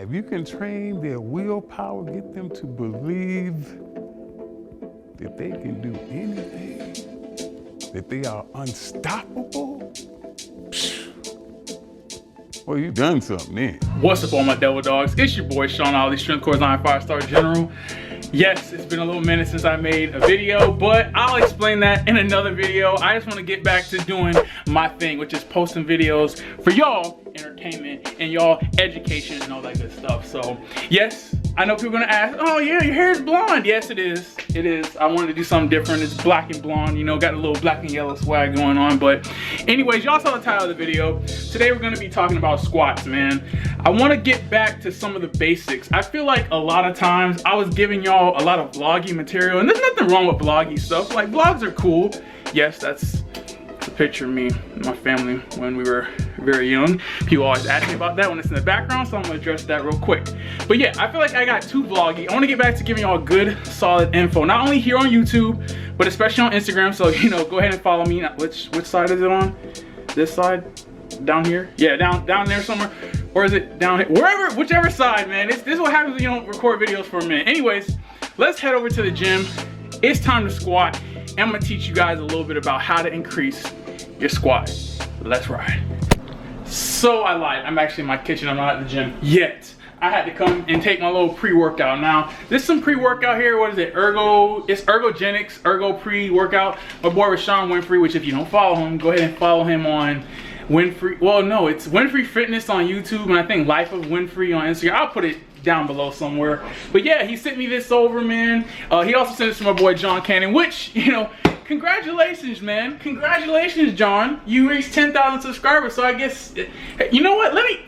If you can train their willpower, get them to believe that they can do anything, that they are unstoppable, well, you done something then. What's up, all my devil dogs? It's your boy Sean Ali, thestrengthcorps 5-star general. Yes, it's been a little minute since I made a video, but I'll explain that in another video. I just want to get back to doing my thing, which is posting videos for y'all entertainment and y'all education and all that good stuff. So yes, I know people are gonna ask, oh yeah, your hair is blonde. Yes, it is. It is. I wanted to do something different. It's black and blonde, you know, got a little black and yellow swag going on. But anyways, y'all saw the title of the video. Today we're gonna be talking about squats, man. I want to get back to some of the basics. I feel like a lot of times I was giving y'all a lot of vloggy material, and there's nothing wrong with vloggy stuff. Like, vlogs are cool. Yes, that's a picture of me and my family when we were very young. People always ask me about that when it's in the background, so I'm gonna address that real quick. But yeah, I feel like I got too vloggy. I want to get back to giving y'all good, solid info, not only here on YouTube, but especially on Instagram. So, you know, go ahead and follow me. Which side is it on? This side? Down here? Yeah, down there somewhere. Or is it down here? Wherever, whichever side, man. This is what happens when you don't record videos for a minute. Anyways, let's head over to the gym. It's time to squat. And I'm gonna teach you guys a little bit about how to increase your squat. Let's ride. So I lied. I'm actually in my kitchen. I'm not at the gym yet. I had to come and take my little pre-workout. Now, this is some pre-workout here. What is it? It's Ergogenics, Ergo pre-workout. My boy Rashawn Winfrey, which if you don't follow him, go ahead and follow him on Winfrey. Well, no, it's Winfrey Fitness on YouTube, and I think Life of Winfrey on Instagram. I'll put it down below somewhere. But yeah, he sent me this over, man. He also sent this to my boy John Cannon, which, you know, congratulations, man. Congratulations, John. You reached 10,000 subscribers. So I guess, you know what? Let me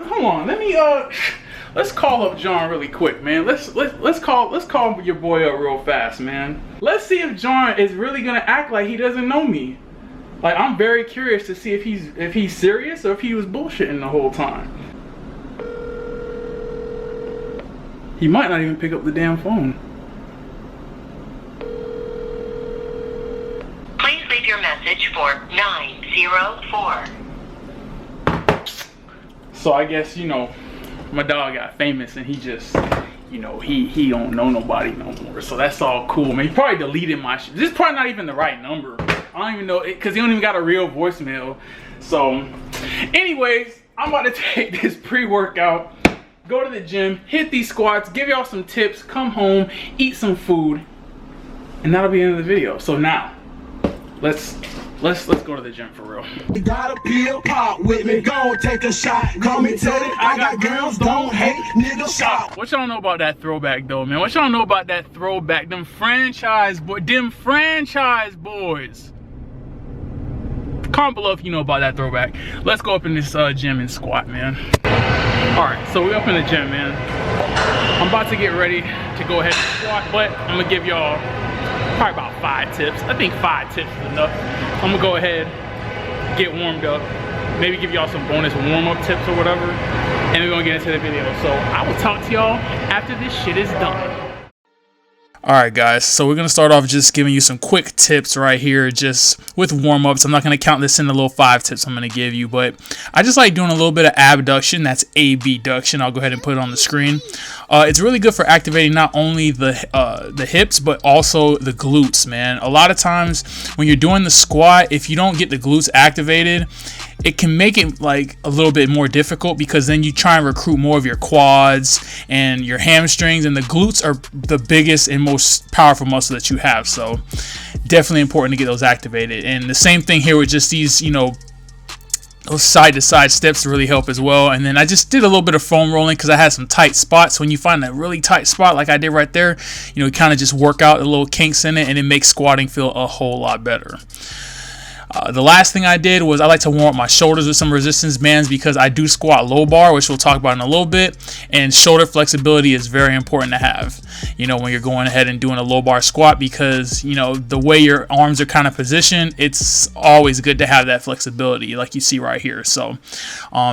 hold on. Let's call up John really quick, man. Let's call your boy up real fast, man. Let's see if John is really gonna act like he doesn't know me. Like, I'm very curious to see if he's serious or if he was bullshitting the whole time. He might not even pick up the damn phone. Please leave your message for 904. So I guess, you know, my dog got famous and he just, you know, he don't know nobody no more. So that's all cool, man. He probably deleted my shit. This is probably not even the right number. I don't even know it, because he don't even got a real voicemail. So anyways, I'm about to take this pre-workout, go to the gym, hit these squats, give y'all some tips, come home, eat some food, and that'll be the end of the video. So now let's go to the gym for real. You got a pill pop with me, go take a shot. Call me Teddy, I got girls, don't hate, nigga shot. What y'all know about that throwback though, man? What y'all know about that throwback? Them franchise boys. Comment below if you know about that throwback. Let's go up in this gym and squat, man. Alright, so we're up in the gym, man. I'm about to get ready to go ahead and squat, but I'm gonna give y'all probably about 5 tips. I think 5 tips is enough. I'm gonna go ahead, get warmed up, maybe give y'all some bonus warm-up tips or whatever, and we're gonna get into the video. So I will talk to y'all after this shit is done. Alright guys, so we're going to start off just giving you some quick tips right here, just with warm-ups. I'm not going to count this in the little 5 tips I'm going to give you, but I just like doing a little bit of abduction. That's abduction. I'll go ahead and put it on the screen. It's really good for activating not only the hips, but also the glutes, man. A lot of times when you're doing the squat, if you don't get the glutes activated, it can make it like a little bit more difficult, because then you try and recruit more of your quads and your hamstrings, and the glutes are the biggest and most powerful muscle that you have. So definitely important to get those activated. And the same thing here with just these, you know, those side to side steps really help as well. And then I just did a little bit of foam rolling because I had some tight spots. When you find a really tight spot like I did right there, you know, kind of just work out the little kinks in it, and it makes squatting feel a whole lot better. The last thing I did was I like to warm up my shoulders with some resistance bands, because I do squat low bar, which we'll talk about in a little bit, and shoulder flexibility is very important to have, you know, when you're going ahead and doing a low bar squat, because, you know, the way your arms are kind of positioned, it's always good to have that flexibility like you see right here. So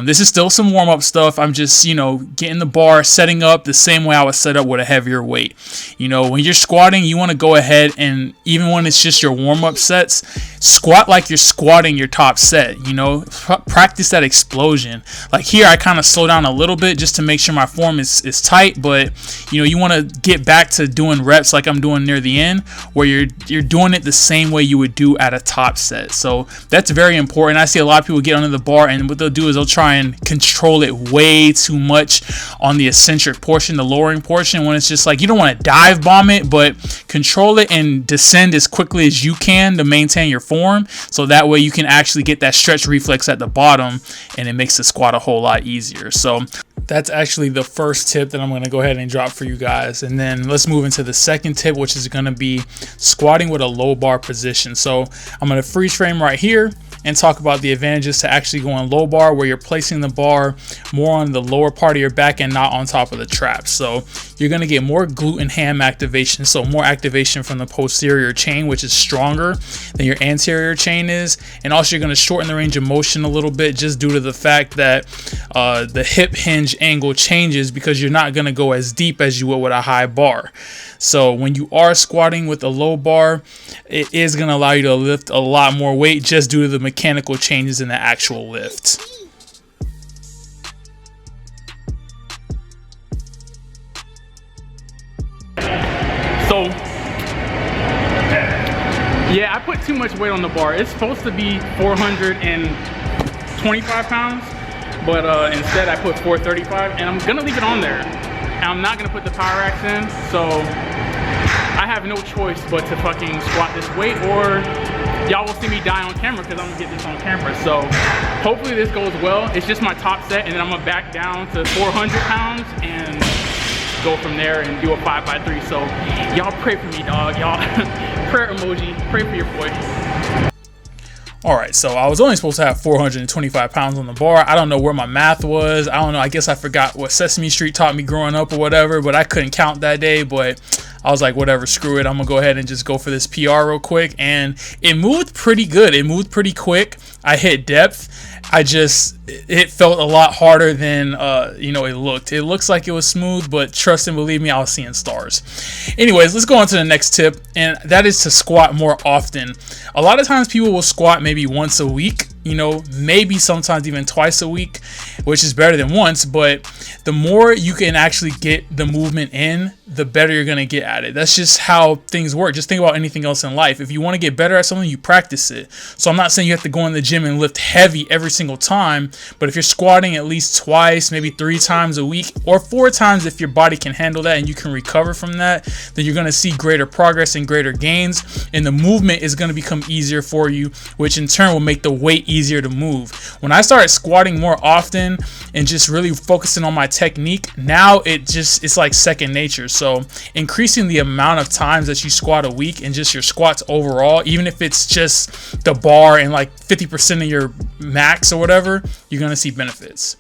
this is still some warm-up stuff. I'm just, you know, getting the bar, setting up the same way I would set up with a heavier weight. You know, when you're squatting, you want to go ahead and, even when it's just your warm-up sets, squat like like you're squatting your top set, you know. Practice that explosion. Like here, I kind of slow down a little bit just to make sure my form is tight, but you know, you want to get back to doing reps like I'm doing near the end, where you're doing it the same way you would do at a top set. So that's very important. I see a lot of people get under the bar, and what they'll do is they'll try and control it way too much on the eccentric portion, the lowering portion, when it's just like you don't want to dive bomb it, but control it and descend as quickly as you can to maintain your form, so that way you can actually get that stretch reflex at the bottom, and it makes the squat a whole lot easier. So that's actually the first tip that I'm going to go ahead and drop for you guys. And then let's move into the second tip, which is going to be squatting with a low bar position. So I'm going to freeze frame right here and talk about the advantages to actually going low bar, where you're placing the bar more on the lower part of your back and not on top of the trap. So you're going to get more glute and ham activation, so more activation from the posterior chain, which is stronger than your anterior chain is. And also you're going to shorten the range of motion a little bit, just due to the fact that the hip hinge angle changes, because you're not going to go as deep as you would with a high bar. So when you are squatting with a low bar, it is going to allow you to lift a lot more weight, just due to the mechanical changes in the actual lift. So yeah, I put too much weight on the bar. It's supposed to be 425 pounds, but instead I put 435, and I'm gonna leave it on there. And I'm not gonna put the power racks in, so I have no choice but to fucking squat this weight, or y'all will see me die on camera, because I'm gonna get this on camera. So hopefully this goes well. It's just my top set, and then I'm gonna back down to 400 pounds and go from there and do a 5x3. So y'all pray for me, dog. Y'all prayer emoji, pray for your boy. All right, so I was only supposed to have 425 pounds on the bar. I don't know where my math was. I don't know. I guess I forgot what Sesame Street taught me growing up or whatever, but I couldn't count that day. But I was like, whatever, screw it. I'm going to go ahead and just go for this PR real quick. And it moved pretty good. It moved pretty quick. I hit depth. It felt a lot harder than, you know, it looked. It looks like it was smooth, but trust and believe me, I was seeing stars. Anyways, let's go on to the next tip, and that is to squat more often. A lot of times people will squat maybe once a week, you know, maybe sometimes even twice a week, which is better than once, but the more you can actually get the movement in, the better you're going to get at it. That's just how things work. Just think about anything else in life. If you want to get better at something, you practice it. So I'm not saying you have to go in the gym and lift heavy every single time, but if you're squatting at least twice, maybe 3 times a week, or 4 times if your body can handle that and you can recover from that, then you're going to see greater progress and greater gains, and the movement is going to become easier for you, which in turn will make the weight easier to move. When I started squatting more often and just really focusing on my technique, now it's like second nature. So increasing the amount of times that you squat a week and just your squats overall, even if it's just the bar and like 50% of your max or whatever, you're going to see benefits.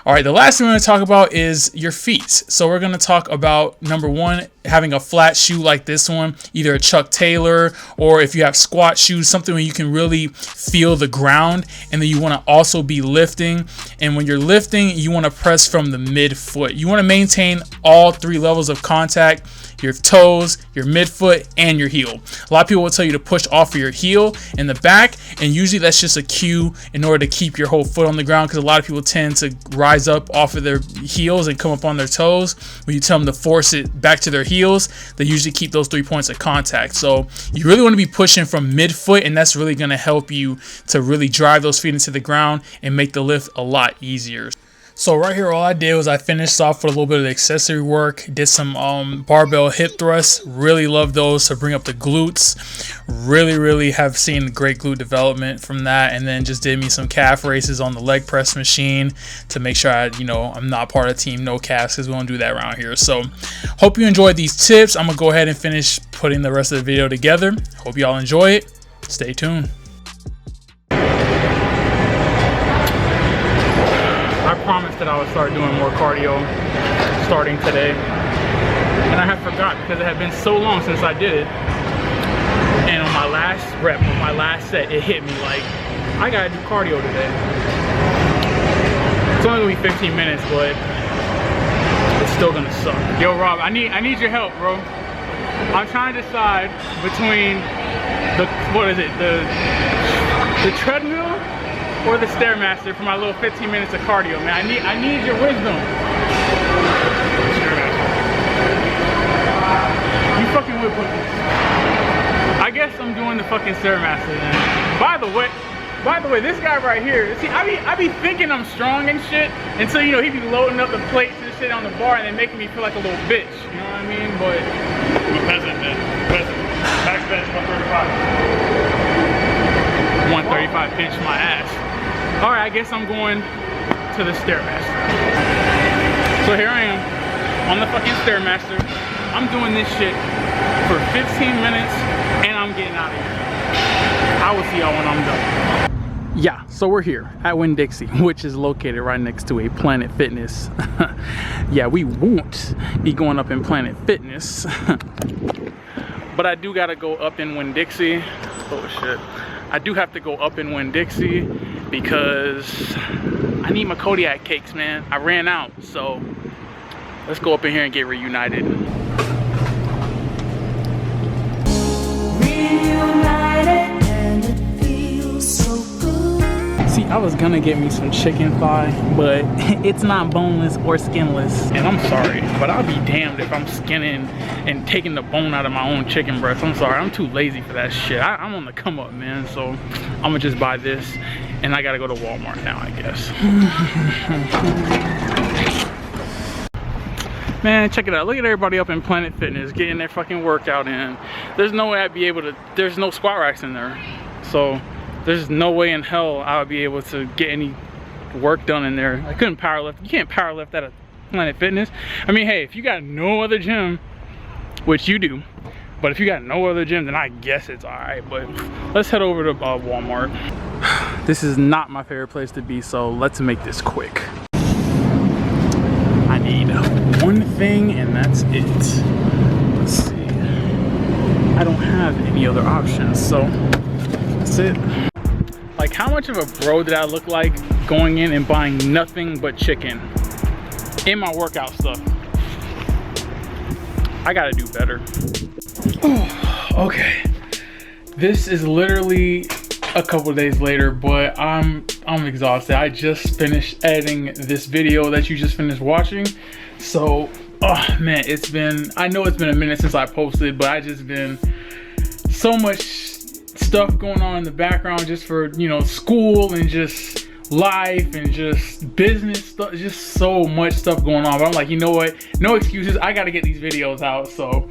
All right, the last thing we're going to talk about is your feet. So we're going to talk about, number one, having a flat shoe like this one, either a Chuck Taylor, or if you have squat shoes, something where you can really feel the ground, and then you want to also be lifting. And when you're lifting, you want to press from the midfoot. You want to maintain all 3 levels of contact: your toes, your midfoot, and your heel. A lot of people will tell you to push off of your heel in the back, and usually that's just a cue in order to keep your whole foot on the ground, because a lot of people tend to rise up off of their heels and come up on their toes. When you tell them to force it back to their heels, they usually keep those 3 points of contact. So you really want to be pushing from midfoot, and that's really going to help you to really drive those feet into the ground and make the lift a lot easier. So right here, all I did was I finished off with a little bit of the accessory work, did some barbell hip thrusts. Really love those to bring up the glutes. Really have seen great glute development from that. And then just did me some calf raises on the leg press machine to make sure I'm not part of team no calves, because we don't do that around here. So hope you enjoyed these tips. I'm gonna go ahead and finish putting the rest of the video together. Hope y'all enjoy it. Stay tuned. I promised that I would start doing more cardio starting today, and I had forgot because it had been so long since I did it. And on my last rep, on my last set, it hit me like, I gotta do cardio today. It's only gonna be 15 minutes, but it's still gonna suck. Yo, Rob, I need your help, bro. I'm trying to decide between the The treadmill or the Stairmaster for my little 15 minutes of cardio, man? I need your wisdom. Stairmaster. You fucking with pussies. I guess I'm doing the fucking Stairmaster then. By the way, this guy right here, see, I be thinking I'm strong and shit until, you know, he be loading up the plates and shit on the bar and then making me feel like a little bitch. You know what I mean? But I'm a peasant, man. Peasant. Max bench 135. 135 bench my ass. All right, I guess I'm going to the Stairmaster. So here I am on the fucking Stairmaster. I'm doing this shit for 15 minutes and I'm getting out of here. I will see y'all when I'm done. Yeah, so we're here at Winn-Dixie, which is located right next to a Planet Fitness. Yeah, we won't be going up in Planet Fitness. But I do gotta go up in Winn-Dixie. Oh shit. I do have to go up in Winn-Dixie because I need my Kodiak cakes, man. I ran out, so let's go up in here and get reunited. See, I was gonna get me some chicken thigh, but it's not boneless or skinless. And I'm sorry, but I'll be damned if I'm skinning and taking the bone out of my own chicken breast. I'm sorry, I'm too lazy for that shit. I'm on the come up, man, so I'm gonna just buy this. And I gotta go to Walmart now, I guess. Man, check it out. Look at everybody up in Planet Fitness getting their fucking workout in. There's no way I'd be able to, there's no squat racks in there. So there's no way in hell I would be able to get any work done in there. I couldn't power lift. You can't power lift at a Planet Fitness. I mean, hey, if you got no other gym, which you do, but if you got no other gym, then I guess it's all right. But let's head over to Walmart. This is not my favorite place to be, so let's make this quick. I need one thing and that's it. Let's see. I don't have any other options, so that's it. Like, how much of a bro did I look like going in and buying nothing but chicken in my workout stuff? I gotta do better. Okay, this is literally a couple days later, but I'm exhausted. I just finished editing this video that you just finished watching. So, oh man, I know it's been a minute since I posted, but I just been so much stuff going on in the background just for, you know, school and just life and just business stuff, just so much stuff going on. But I'm like, you know what, no excuses, I gotta get these videos out. So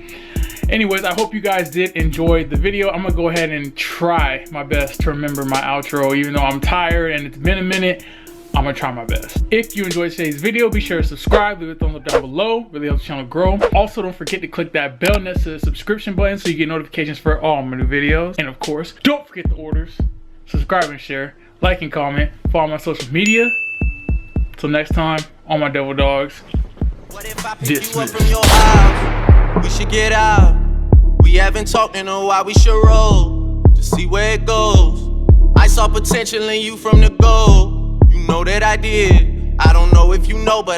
anyways, I hope you guys did enjoy the video. I'm gonna go ahead and try my best to remember my outro, even though I'm tired and it's been a minute. I'm gonna try my best. If you enjoyed today's video, be sure to subscribe, leave a thumbs up down below, really helps the channel grow. Also, don't forget to click that bell next to the subscription button so you get notifications for all my new videos. And of course, don't forget the orders, subscribe and share, like and comment, follow my social media. Till next time, all my devil dogs, dismissed. We should get out. We haven't talked in a while, we should roll to see where it goes. I saw potential in you from the go. You know that I did. I don't know if you know, but